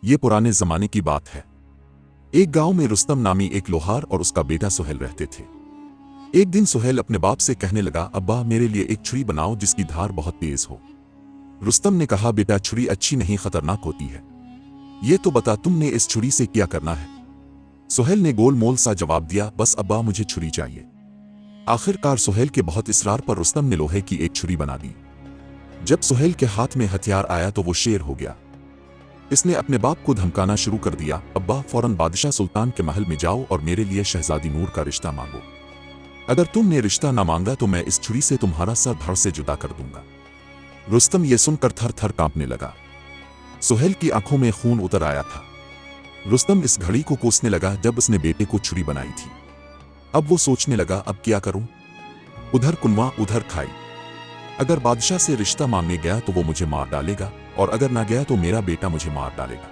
ये पुराने जमाने की बात है। एक गांव में रुस्तम नामी एक लोहार और उसका बेटा सुहेल रहते थे। एक दिन सुहेल अपने बाप से कहने लगा, अब्बा मेरे लिए एक छुरी बनाओ जिसकी धार बहुत तेज हो। रुस्तम ने कहा, बेटा छुरी अच्छी नहीं, खतरनाक होती है। ये तो बता तुमने इस छुरी से क्या करना है। सुहेल ने गोलमोल सा जवाब दिया, बस अब्बा मुझे छुरी चाहिए। आखिरकार सुहेल के बहुत इसरार पर रुस्तम ने लोहे की एक छुरी बना दी। जब सुहेल के हाथ में हथियार आया तो वो शेर हो गया। इसने अपने बाप को धमकाना शुरू कर दिया, अब्बा फौरन बादशाह सुल्तान के महल में जाओ और मेरे लिए शहजादी नूर का रिश्ता मांगो। अगर तुमने रिश्ता ना मांगा तो मैं इस छुरी से तुम्हारा सर धड़ से जुदा कर दूंगा। रुस्तम ये सुनकर थर थर कांपने लगा। सुहेल की आंखों में खून उतर आया था। रुस्तम इस घड़ी को कोसने लगा जब उसने बेटे को छुरी बनाई थी। अब वो सोचने लगा, अब क्या करूं? उधर कुनवा उधर खाई। अगर बादशाह से रिश्ता मांगने गया तो वो मुझे मार डालेगा, और अगर ना गया तो मेरा बेटा मुझे मार डालेगा।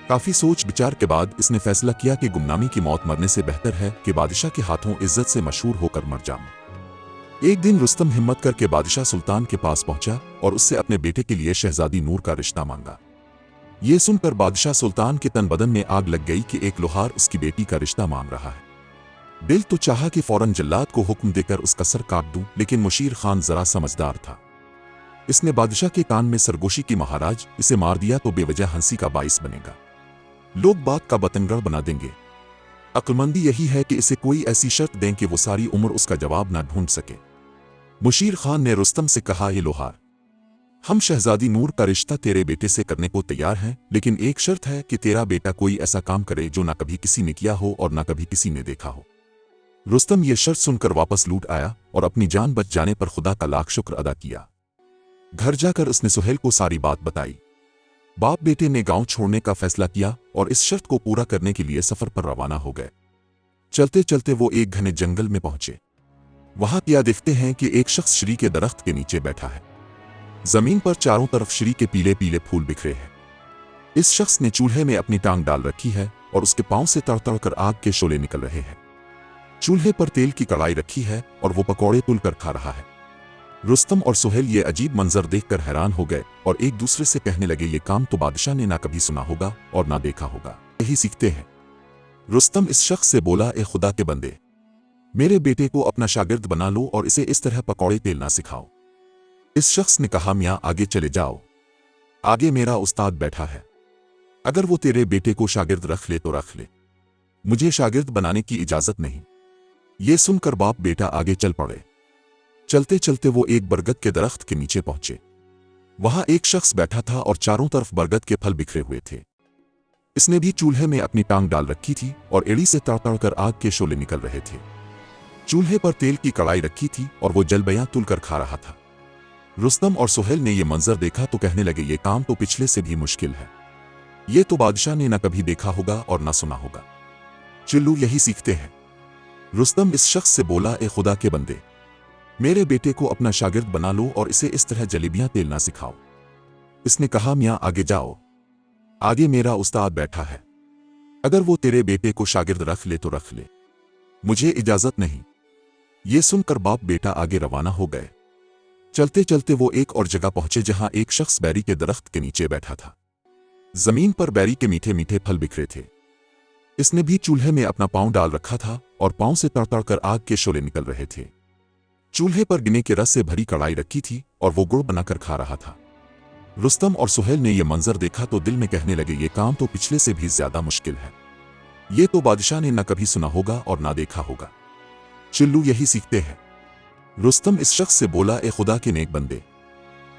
काफी सोच विचार के बाद इसने फैसला किया कि गुमनामी की मौत मरने से बेहतर है कि बादशाह के हाथों इज्जत से मशहूर होकर मर जाऊं। एक दिन रुस्तम हिम्मत करके बादशाह सुल्तान के पास पहुंचा और उससे अपने बेटे के लिए शहजादी नूर का रिश्ता मांगा। ये सुनकर बादशाह सुल्तान के तन बदन में आग लग गई कि एक लोहार उसकी बेटी का रिश्ता मांग रहा है। दिल तो चाहा कि फौरन जल्लाद को हुक्म देकर उसका सर काट दूं, लेकिन मुशीर खान जरा समझदार था। इसने बादशाह के कान में सरगोशी की, महाराज इसे मार दिया तो बेवजह हंसी का बाइस बनेगा, लोग बात का बतंगड़ बना देंगे। अक्लमंदी यही है कि इसे कोई ऐसी शर्त दें कि वो सारी उम्र उसका जवाब ना ढूंढ सके। मुशीर खान ने रुस्तम से कहा, ये लोहार, हम शहजादी नूर का रिश्ता तेरे बेटे से करने को तैयार हैं, लेकिन एक शर्त है कि तेरा बेटा कोई ऐसा काम करे जो ना कभी किसी ने किया हो और ना कभी किसी ने देखा हो। रुस्तम ये शर्त सुनकर वापस लौट आया और अपनी जान बच जाने पर खुदा का लाख शुक्र अदा किया। घर जाकर उसने सुहेल को सारी बात बताई। बाप बेटे ने गांव छोड़ने का फैसला किया और इस शर्त को पूरा करने के लिए सफर पर रवाना हो गए। चलते चलते वो एक घने जंगल में पहुंचे। वहां क्या देखते हैं कि एक शख्स श्री के दरख्त के नीचे बैठा है। जमीन पर चारों तरफ श्री के पीले पीले फूल बिखरे हैं। इस शख्स ने चूल्हे में अपनी टांग डाल रखी है और उसके पांव से तड़तड़ कर आग के शोले निकल रहे हैं। चूल्हे पर तेल की कढ़ाई रखी है और वो पकौड़े तुलकर खा रहा है। रुस्तम और सुहेल ये अजीब मंजर देखकर हैरान हो गए और एक दूसरे से कहने लगे, ये काम तो बादशाह ने ना कभी सुना होगा और ना देखा होगा, यही सीखते हैं। रुस्तम इस शख्स से बोला, ए खुदा के बंदे, मेरे बेटे को अपना शागिर्द बना लो और इसे इस तरह पकौड़े तेलना सिखाओ। इस शख्स ने कहा, मियाँ आगे चले जाओ, आगे मेरा उस्ताद बैठा है। अगर वो तेरे बेटे को शागिर्द रख ले तो रख ले, मुझे शागिर्द बनाने की इजाजत नहीं। ये सुनकर बाप बेटा आगे चल पड़े। चलते चलते वो एक बरगद के दरख्त के नीचे पहुंचे। वहां एक शख्स बैठा था और चारों तरफ बरगद के फल बिखरे हुए थे। इसने भी चूल्हे में अपनी टांग डाल रखी थी और एड़ी से तड़तड़ कर आग के शोले निकल रहे थे। चूल्हे पर तेल की कढ़ाई रखी थी और वो जलबयां तुलकर खा रहा था। रुस्तम और सुहेल ने यह मंजर देखा तो कहने लगे, ये काम तो पिछले से भी मुश्किल है। ये तो बादशाह ने न कभी देखा होगा और न सुना होगा। चिल्लू यही सीखते हैं। रुस्तम इस शख्स से बोला, ए खुदा के बंदे, मेरे बेटे को अपना शागिर्द बना लो और इसे इस तरह जलेबियां तेलना सिखाओ। इसने कहा, मियाँ आगे जाओ, आगे मेरा उस्ताद बैठा है। अगर वो तेरे बेटे को शागिर्द रख ले तो रख ले, मुझे इजाजत नहीं। ये सुनकर बाप बेटा आगे रवाना हो गए। चलते चलते वो एक और जगह पहुंचे जहां एक शख्स बैरी के दरख्त के नीचे बैठा था। जमीन पर बैरी के मीठे मीठे फल बिखरे थे। इसने भी चूल्हे में अपना पांव डाल रखा था और पांव से तड़तड़ कर आग के शोले निकल रहे थे। चूल्हे पर गिने के रस से भरी कढ़ाई रखी थी और वो गुड़ बनाकर खा रहा था। रुस्तम और सुहेल ने यह मंजर देखा तो दिल में कहने लगे, ये काम तो पिछले से भी ज्यादा मुश्किल है। ये तो बादशाह ने न कभी सुना होगा और ना देखा होगा। चिल्लू यही सीखते हैं। रुस्तम इस शख्स से बोला, ए खुदा के नेक बंदे,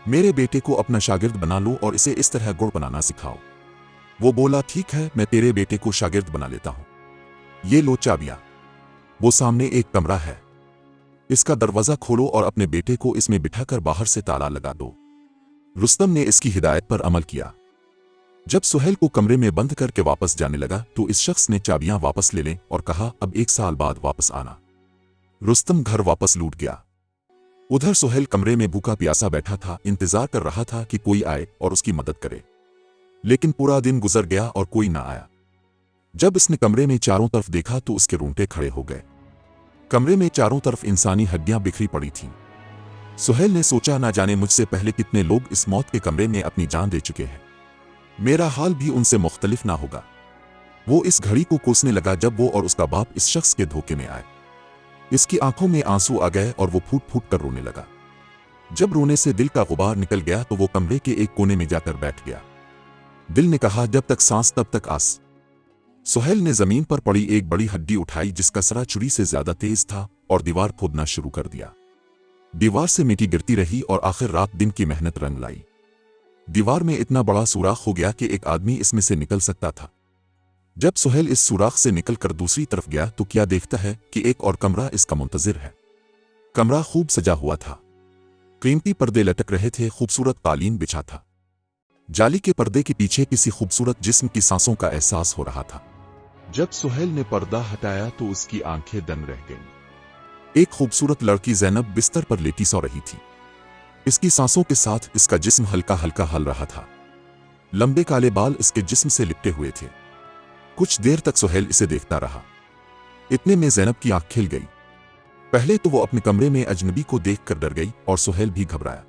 मेरे बेटे को अपना शागिर्द बना लो और इसे इस तरह गुड़ बनाना सिखाओ। वो बोला, ठीक है, मैं तेरे बेटे को शागिर्द बना लेता हूं। ये लो चाबियां। वो सामने एक कमरा है, इसका दरवाजा खोलो और अपने बेटे को इसमें बिठाकर बाहर से ताला लगा दो। रुस्तम ने इसकी हिदायत पर अमल किया। जब सुहेल को कमरे में बंद करके वापस जाने लगा तो इस शख्स ने चाबियां वापस ले लें और कहा, अब 1 साल बाद वापस आना। रुस्तम घर वापस लौट गया। उधर सुहेल कमरे में भूखा प्यासा बैठा था, इंतजार कर रहा था कि कोई आए और उसकी मदद करे, लेकिन पूरा दिन गुजर गया और कोई ना आया। जब इसने कमरे में चारों तरफ देखा तो उसके रोंगटे खड़े हो गए। कमरे में चारों तरफ इंसानी हड्डियां बिखरी पड़ी थीं। सुहेल ने सोचा, ना जाने मुझसे पहले कितने लोग इस मौत के कमरे में अपनी जान दे चुके हैं। मेरा हाल भी उनसे मुख्तलिफ ना होगा। वो इस घड़ी को कोसने लगा जब वो और उसका बाप इस शख्स के धोखे में आए। इसकी आंखों में आंसू आ गए और वो फूट फूट कर रोने लगा। जब रोने से दिल का गुबार निकल गया तो वो कमरे के एक कोने में जाकर बैठ गया। दिल ने कहा, जब तक सांस तब तक आस। सुहेल ने जमीन पर पड़ी एक बड़ी हड्डी उठाई जिसका सरा छुरी से ज्यादा तेज था और दीवार खोदना शुरू कर दिया। दीवार से मिट्टी गिरती रही और आखिर रात दिन की मेहनत रंग लाई। दीवार में इतना बड़ा सुराख हो गया कि एक आदमी इसमें से निकल सकता था। जब सुहेल इस सुराख से निकलकर दूसरी तरफ गया तो क्या देखता है कि एक और कमरा इसका मुंतजिर है। कमरा खूब सजा हुआ था। कीमती पर्दे लटक रहे थे, खूबसूरत कालीन बिछा था। जाली के पर्दे के पीछे किसी खूबसूरत जिस्म की सांसों का एहसास हो रहा था। जब सुहेल ने पर्दा हटाया तो उसकी आंखें दंग रह गईं। एक खूबसूरत लड़की ज़ैनब बिस्तर पर लेटी सो रही थी। इसकी सांसों के साथ इसका जिस्म हल्का हल्का हल रहा था। लंबे काले बाल इसके जिस्म से लिपटे हुए थे। कुछ देर तक सुहेल इसे देखता रहा। इतने में ज़ैनब की आंख खिल गई। पहले तो वो अपने कमरे में अजनबी को देखकर डर गई और सुहेल भी घबराया।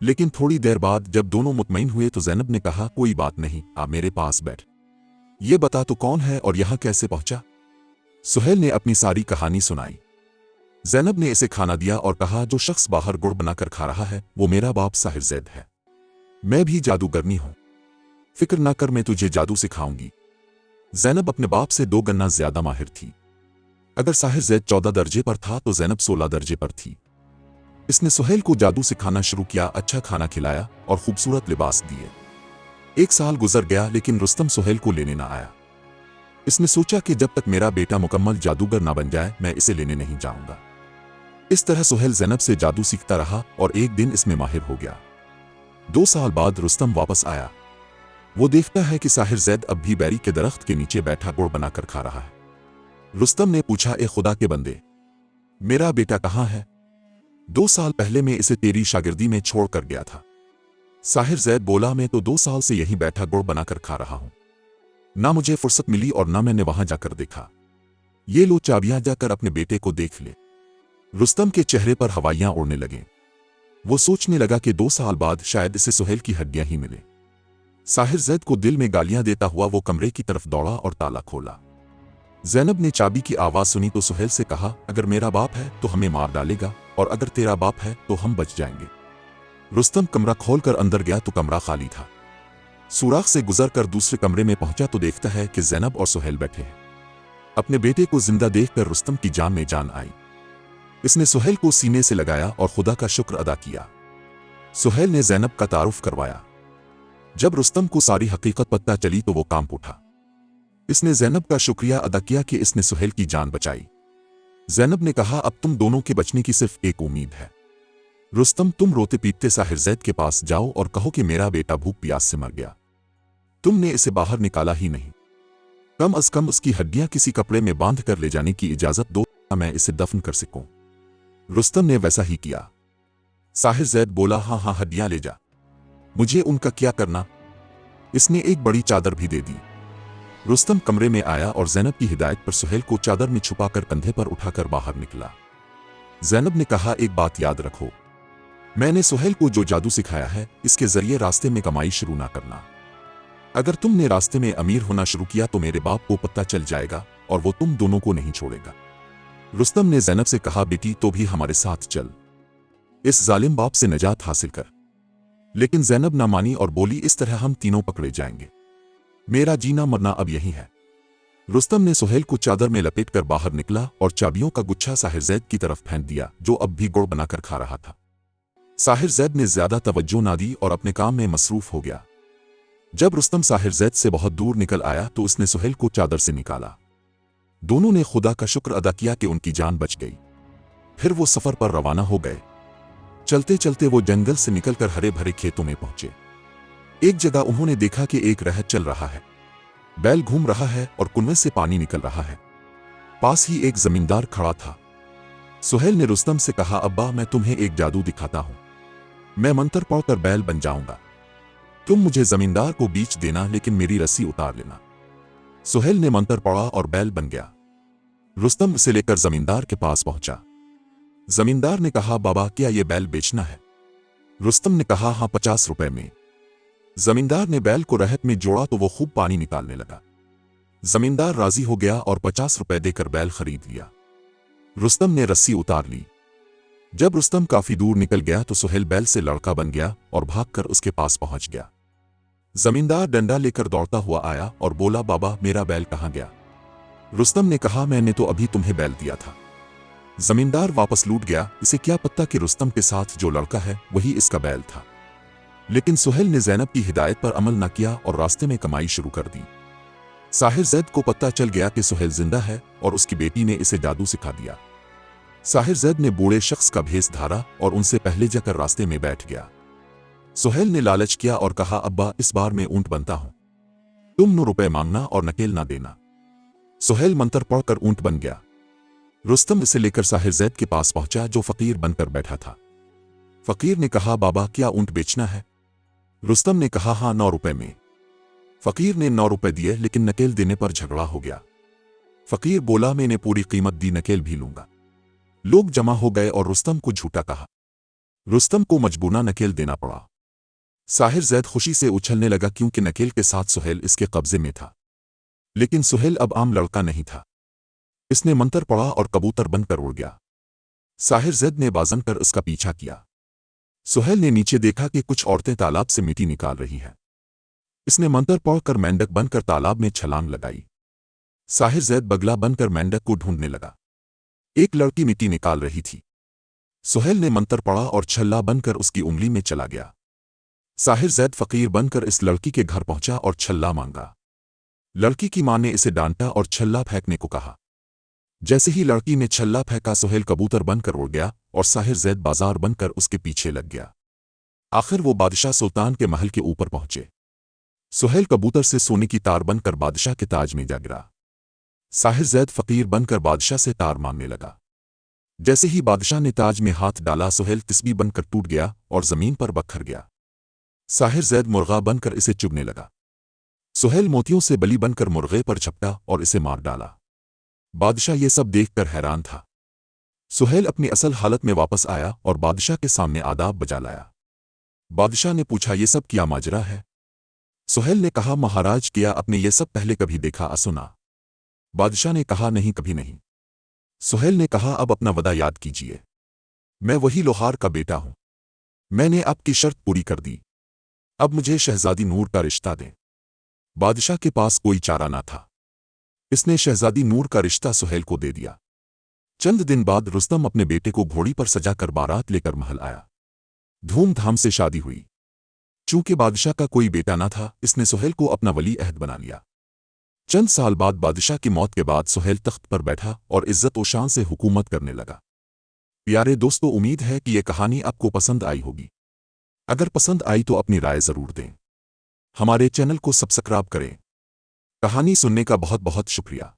लेकिन थोड़ी देर बाद जब दोनों मुतमईन हुए तो ज़ैनब ने कहा, कोई बात नहीं, आप मेरे पास बैठ। ये बता तो कौन है और यहां कैसे पहुंचा? सुहेल ने अपनी सारी कहानी सुनाई। ज़ैनब ने इसे खाना दिया और कहा, जो शख्स बाहर गुड़ बनाकर खा रहा है वो मेरा बाप साहिर ज़ैद है। मैं भी जादूगरनी हूं। फिक्र ना कर, मैं तुझे जादू सिखाऊंगी। ज़ैनब अपने बाप से 2 गना ज्यादा माहिर थी। अगर साहिर ज़ैद 14 दर्जे पर था तो ज़ैनब 16 दर्जे पर थी। इसने सुहेल को जादू सिखाना शुरू किया, अच्छा खाना खिलाया और खूबसूरत लिबास दिए। 1 साल गुजर गया लेकिन रुस्तम सुहेल को लेने ना आया। इसने सोचा कि जब तक मेरा बेटा मुकम्मल जादूगर ना बन जाए मैं इसे लेने नहीं जाऊंगा। इस तरह सुहेल ज़ैनब से जादू सीखता रहा और एक दिन इसमें माहिर हो गया। 2 साल बाद रुस्तम वापस आया। वो देखता है कि साहिर ज़ैद अब भी बैरी के दरख्त के नीचे बैठा गुड़ बनाकर खा रहा है। रुस्तम ने पूछा, ए खुदा के बंदे, मेरा बेटा कहाँ है? 2 साल पहले मैं इसे तेरी शागिर्दी में छोड़ कर गया था। साहिर ज़ैद बोला, मैं तो 2 साल से यहीं बैठा गुड़ बनाकर खा रहा हूं। ना मुझे फुर्सत मिली और ना मैंने वहां जाकर देखा। ये लो चाबियां, जाकर अपने बेटे को देख ले। रुस्तम के चेहरे पर हवाइयां उड़ने लगे। वो सोचने लगा कि 2 साल बाद शायद इसे सुहेल की हड्डियां ही मिले। साहिर ज़ैद को दिल में गालियां देता हुआ वो कमरे की तरफ दौड़ा और ताला खोला। ज़ैनब ने चाबी की आवाज सुनी तो सुहेल से कहा, अगर मेरा बाप है तो हमें मार डालेगा और अगर तेरा बाप है तो हम बच जाएंगे। रुस्तम कमरा खोलकर अंदर गया तो कमरा खाली था। सुराख से गुजरकर दूसरे कमरे में पहुंचा तो देखता है कि ज़ैनब और सुहेल बैठे हैं। अपने बेटे को जिंदा देखकर रुस्तम की जान में जान आई। इसने सुहेल को सीने से लगाया और खुदा का शुक्र अदा किया। सुहेल ने ज़ैनब का तारुफ करवाया। जब रुस्तम को सारी हकीकत पता चली तो वो कांप उठा। इसने ज़ैनब का शुक्रिया अदा किया कि इसने सुहेल की जान बचाई। ज़ैनब ने कहा, अब तुम दोनों के बचने की सिर्फ एक उम्मीद है। रुस्तम, तुम रोते पीटते साहिर ज़ैद के पास जाओ और कहो कि मेरा बेटा भूख प्यास से मर गया। तुमने इसे बाहर निकाला ही नहीं। कम अज कम उसकी हड्डियां किसी कपड़े में बांध कर ले जाने की इजाजत दो, मैं इसे दफन कर सकूं। रुस्तम ने वैसा ही किया। साहिर ज़ैद बोला, हाँ हाँ, हड्डियां ले जा, मुझे उनका क्या करना। इसने एक बड़ी चादर भी दे दी। रुस्तम कमरे में आया और ज़ैनब की हिदायत पर सुहेल को चादर में छुपाकर कंधे पर उठाकर बाहर निकला। ज़ैनब ने कहा, एक बात याद रखो, मैंने सुहेल को जो जादू सिखाया है इसके जरिए रास्ते में कमाई शुरू ना करना। अगर तुमने रास्ते में अमीर होना शुरू किया तो मेरे बाप को पता चल जाएगा और वो तुम दोनों को नहीं छोड़ेगा। रुस्तम ने ज़ैनब से कहा, बेटी तो भी हमारे साथ चल, इस जालिम बाप से निजात हासिल कर। लेकिन ज़ैनब ना मानी और बोली, इस तरह हम तीनों पकड़े जाएंगे। मेरा जीना मरना अब यही है। रुस्तम ने सुहेल को चादर में लपेटकर बाहर निकला और चाबियों का गुच्छा साहिर ज़ैद की तरफ फेंक दिया जो अब भी गुड़ बनाकर खा रहा था। साहिर ज़ैद ने ज्यादा तवज्जो ना दी और अपने काम में मसरूफ हो गया। जब रुस्तम साहिर ज़ैद से बहुत दूर निकल आया तो उसने सुहेल को चादर से निकाला। दोनों ने खुदा का शुक्र अदा किया कि उनकी जान बच गई। फिर वो सफर पर रवाना हो गए। चलते चलते वो जंगल से निकलकर हरे भरे खेतों में पहुंचे। एक जगह उन्होंने देखा कि एक रहत चल रहा है, बैल घूम रहा है और कुएं से पानी निकल रहा है। पास ही एक जमींदार खड़ा था। सुहेल ने रुस्तम से कहा, अब्बा मैं तुम्हें एक जादू दिखाता हूं। मैं मंत्र पढ़कर बैल बन जाऊंगा। तुम मुझे जमींदार को बीच देना लेकिन मेरी रस्सी उतार लेना। सुहेल ने मंत्र पढ़ा और बैल बन गया। रुस्तम उसे लेकर जमींदार के पास पहुंचा। जमींदार ने कहा, बाबा क्या ये बैल बेचना है? रुस्तम ने कहा, हाँ 50 रुपए में। जमींदार ने बैल को रहत में जोड़ा तो वो खूब पानी निकालने लगा। जमींदार राजी हो गया और 50 रुपए देकर बैल खरीद लिया। रुस्तम ने रस्सी उतार ली। जब रुस्तम काफी दूर निकल गया तो सुहेल बैल से लड़का बन गया और भागकर उसके पास पहुंच गया। जमींदार डंडा लेकर दौड़ता हुआ आया और बोला, बाबा मेरा बैल कहाँ गया? रुस्तम ने कहा, मैंने तो अभी तुम्हें बैल दिया था। जमींदार वापस लूट गया। इसे क्या पता कि रुस्तम के साथ जो लड़का है वही इसका बैल था। लेकिन सुहेल ने ज़ैनब की हिदायत पर अमल न किया और रास्ते में कमाई शुरू कर दी। साहिर जैद को पता चल गया कि सुहेल जिंदा है और उसकी बेटी ने इसे जादू सिखा दिया। साहिर जैद ने बूढ़े शख्स का भेष धारा और उनसे पहले जाकर रास्ते में बैठ गया। सुहेल ने लालच किया और कहा, अब्बा इस बार मैं ऊंट बनता हूं, तुम 9 रुपए मांगना और नकेल ना देना। सुहेल मंत्र पढ़कर ऊंट बन गया। रुस्तम इसे लेकर साहिर जैद के पास पहुंचा जो फकीर बनकर बैठा था। फकीर ने कहा, बाबा क्या ऊंट बेचना है? रुस्तम ने कहा, हाँ 9 रुपए में। फकीर ने 9 रुपए दिए, लेकिन नकेल देने पर झगड़ा हो गया। फकीर बोला, मैंने पूरी कीमत दी, नकेल भी लूंगा। लोग जमा हो गए और रुस्तम को झूठा कहा। रुस्तम को मजबूरन नकेल देना पड़ा। साहिर जैद खुशी से उछलने लगा क्योंकि नकेल के साथ सुहेल इसके कब्जे में था। लेकिन सुहेल अब आम लड़का नहीं था। इसने मंत्र पढ़ा और कबूतर बनकर उड़ गया। साहिर जैद ने बाज़न कर उसका पीछा किया। सुहेल ने नीचे देखा कि कुछ औरतें तालाब से मिट्टी निकाल रही हैं। इसने मंत्र पढ़कर मेंढक बनकर तालाब में छलांग लगाई। साहिर जैद बगला बनकर मेंढक को ढूंढने लगा। एक लड़की मिट्टी निकाल रही थी। सुहेल ने मंत्र पढ़ा और छल्ला बनकर उसकी उंगली में चला गया। साहिर जैद फकीर बनकर इस लड़की के घर पहुंचा और छल्ला मांगा। लड़की की मां ने इसे डांटा और छल्ला फेंकने को कहा। जैसे ही लड़की ने छल्ला फेंका, सुहेल कबूतर बनकर उड़ गया और साहिर जैद बाजार बनकर उसके पीछे लग गया। आखिर वो बादशाह सुल्तान के महल के ऊपर पहुंचे। सुहेल कबूतर से सोने की तार बनकर बादशाह के ताज में जा गिरा। साहिर जैद फकीर बनकर बादशाह से तार मांगने लगा। जैसे ही बादशाह ने ताज में हाथ डाला, सुहेल तिस्बी बनकर टूट गया और जमीन पर बखर गया। साहिर जैद मुर्गा बनकर इसे चुभने लगा। सुहेल मोतियों से बली बनकर मुर्गे पर झपटा और इसे मार डाला। बादशाह ये सब देखकर हैरान था। सुहेल अपनी असल हालत में वापस आया और बादशाह के सामने आदाब बजा लाया। बादशाह ने पूछा, ये सब क्या माजरा है? सुहेल ने कहा, महाराज क्या आपने ये सब पहले कभी देखा सुना? बादशाह ने कहा, नहीं कभी नहीं। सुहेल ने कहा, अब अपना वदा याद कीजिए। मैं वही लोहार का बेटा हूं। मैंने आपकी शर्त पूरी कर दी। अब मुझे शहजादी नूर का रिश्ता दें। बादशाह के पास कोई चारा ना था। इसने शहजादी नूर का रिश्ता सुहेल को दे दिया। चंद दिन बाद रुस्तम अपने बेटे को घोड़ी पर सजाकर बारात लेकर महल आया। धूमधाम से शादी हुई। चूंकि बादशाह का कोई बेटा ना था, इसने सुहेल को अपना वली अहद बना लिया। चंद साल बाद बादशाह की मौत के बाद सुहेल तख्त पर बैठा और इज्जत और शान से हुकूमत करने लगा। प्यारे दोस्तों, उम्मीद है कि यह कहानी आपको पसंद आई होगी। अगर पसंद आई तो अपनी राय जरूर दें। हमारे चैनल को सब्सक्राइब करें। कहानी सुनने का बहुत बहुत शुक्रिया।